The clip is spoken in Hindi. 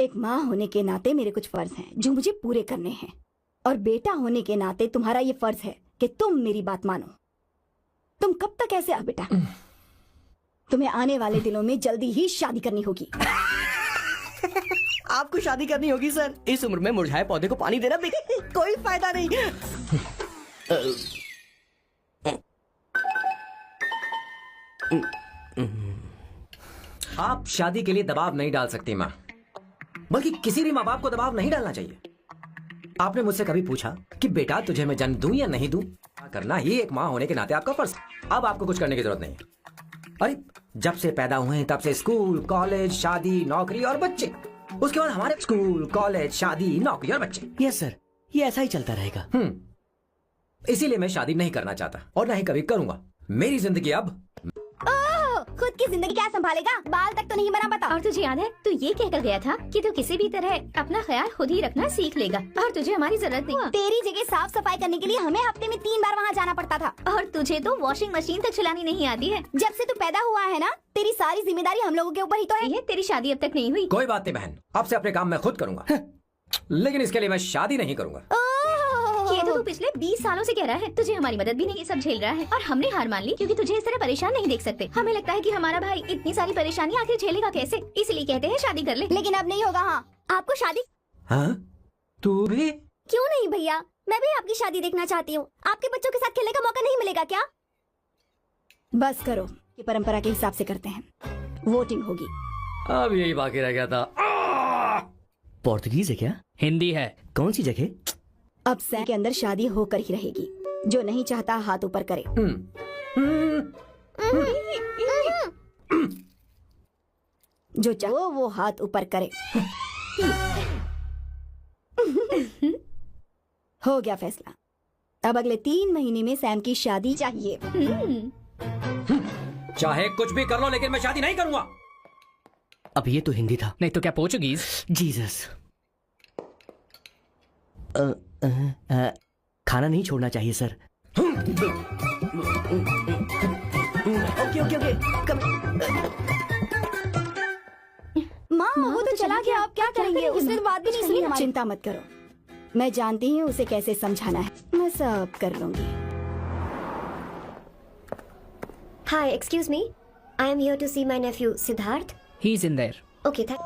एक माँ होने के नाते मेरे कुछ फर्ज हैं जो मुझे पूरे करने हैं, और बेटा होने के नाते तुम्हारा ये फर्ज है कि तुम मेरी बात मानो। तुम कब तक ऐसे बेटा? तुम्हें आने वाले दिनों में जल्दी ही शादी करनी होगी। आपको शादी करनी होगी सर। इस उम्र में मुरझाए पौधे को पानी देना कोई फायदा नहीं। आप शादी के लिए दबाव नहीं डाल सकती माँ, बल्कि किसी भी माँ बाप को दबाव नहीं डालना चाहिए। आपने मुझसे कभी पूछा कि बेटा तुझे मैं जन्म दूं या नहीं दूं? करना ही एक माँ होने के नाते आपका फर्ज। अब आपको कुछ करने की जरूरत नहीं है। अरे जब से पैदा हुए हैं तब से स्कूल, कॉलेज, शादी, नौकरी और बच्चे, उसके बाद हमारे स्कूल, कॉलेज, शादी, नौकरी और बच्चे। यस सर, ये ऐसा ही चलता रहेगा। इसीलिए मैं शादी नहीं करना चाहता और ना ही कभी करूंगा। मेरी जिंदगी अब खुद की जिंदगी क्या संभालेगा? बाल तक तो नहीं बना पता। और तुझे याद है तू ये कहकर गया था कि तू किसी भी तरह अपना ख्याल खुद ही रखना सीख लेगा और तुझे हमारी जरूरत नहीं। तेरी जगह साफ सफाई करने के लिए हमें हफ्ते में 3 बार वहाँ जाना पड़ता था। और तुझे तो वॉशिंग मशीन तक चलानी नहीं आती है। जब से तू पैदा हुआ है ना, तेरी सारी जिम्मेदारी हम लोगों के ऊपर ही तो है। ये तेरी शादी अब तक नहीं हुई। कोई बात नहीं बहन, अब से अपने काम मैं खुद करूंगा। लेकिन इसके लिए मैं शादी नहीं करूंगा। ये तो तू पिछले 20 सालों से कह रहा है। तुझे हमारी मदद भी नहीं सब झेल रहा है और हमने हार मान ली क्योंकि तुझे इस तरह परेशान नहीं देख सकते। हमें लगता है कि हमारा भाई इतनी सारी परेशानी आखिर झेलेगा कैसे, इसलिए कहते हैं शादी कर ले। लेकिन अब नहीं होगा। हाँ, आपको शादी? हाँ? तू भी? क्यों नहीं भैया, मैं भी आपकी शादी देखना चाहती हूँ। आपके बच्चों के साथ खेलने का मौका नहीं मिलेगा क्या? बस करो, ये परंपरा के हिसाब से करते हैं। वोटिंग होगी। अब यही बाकी रह गया था। पोर्तुगीज है क्या? हिंदी है। कौन सी जगह? अब सैन के अंदर शादी होकर ही रहेगी। जो नहीं चाहता हाथ ऊपर करे। जो चाहो वो हाथ ऊपर करे। हो गया फैसला। अब अगले 3 महीने में सैम की शादी चाहिए। चाहे कुछ भी कर लो, लेकिन मैं शादी नहीं करूंगा। अब ये तो हिंदी था। नहीं तो क्या पोर्चुगीज? जीसस। खाना नहीं छोड़ना चाहिए सर। Okay okay okay. माँ वो तो चला गया, आप क्या करेंगे? उसने तो बात भी नहीं सुनी। चिंता मत करो, मैं जानती हूँ उसे कैसे समझाना है। मैं सब कर लूंगी। Hi, excuse me. I am here to see my nephew Siddharth. He's in there. Okay, thank